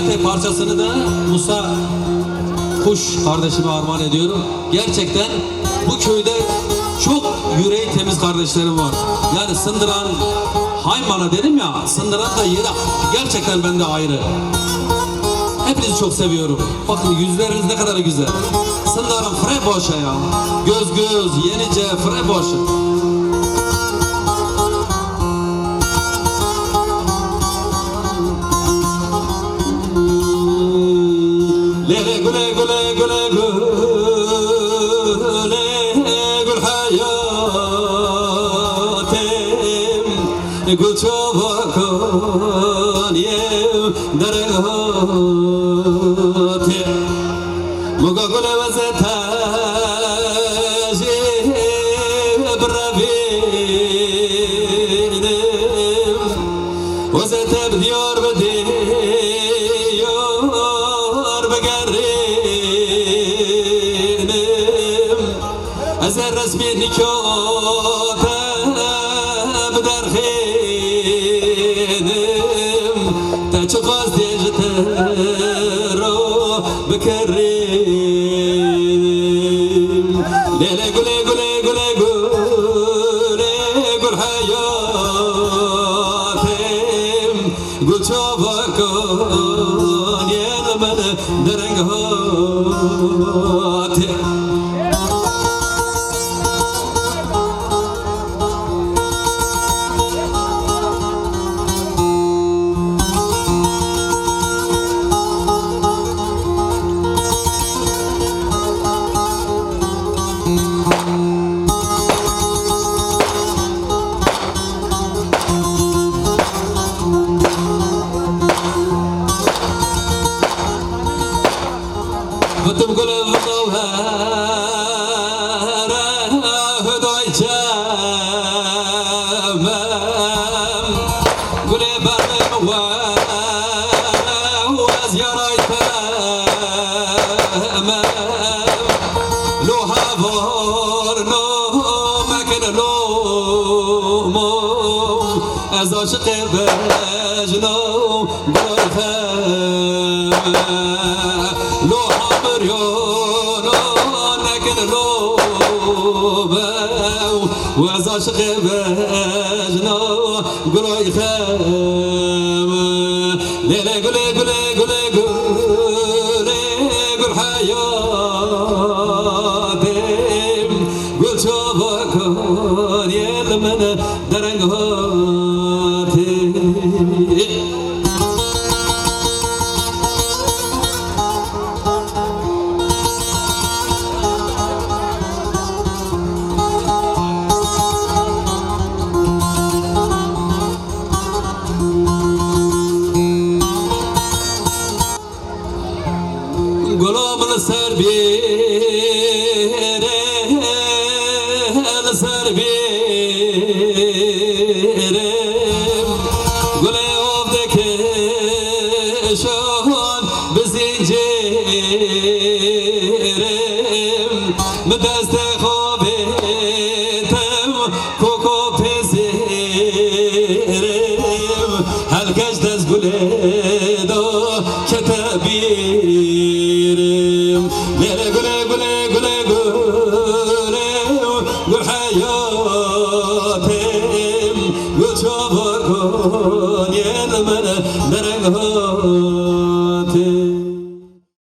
tek parçasını da Musa Kuş kardeşime armağan ediyorum. Gerçekten bu köyde çok yüreği temiz kardeşlerim var. Yani Sındıran, Haymana dedim ya, Sındıran da yeri gerçekten bende ayrı. Hepinizi çok seviyorum. Bakın yüzleriniz ne kadar güzel. Sındıran Freboş'a ya. Göz göz, Yenice Freboş'a. Lele güle güle güle güle gül hayatım gül çabakın yev derehatım muga güle vezetaji bravidim vezete bdiyor أزر رسمي نكوتا بدر خينم تاچقاز ديجترو بكريم ليلة قولي قولي قولي قولي قول حياتم قول شوفكون يا من درنقهاتم Bütün kulübümler hüday çemem Kulübüm ve ziyaray temem Lo havor no mekin lo mo Ez aşık bejno gülfem Lo لكن لوبه وعزاش غبجنا قروي خام ليلة قولي قولي قولي قولي قول حياتي قول شوفكون يلمن درنقهاتي قلوب السربيرة السربيرة قولي وفدك شون بزنجيرم مدست خوبيتم كوكو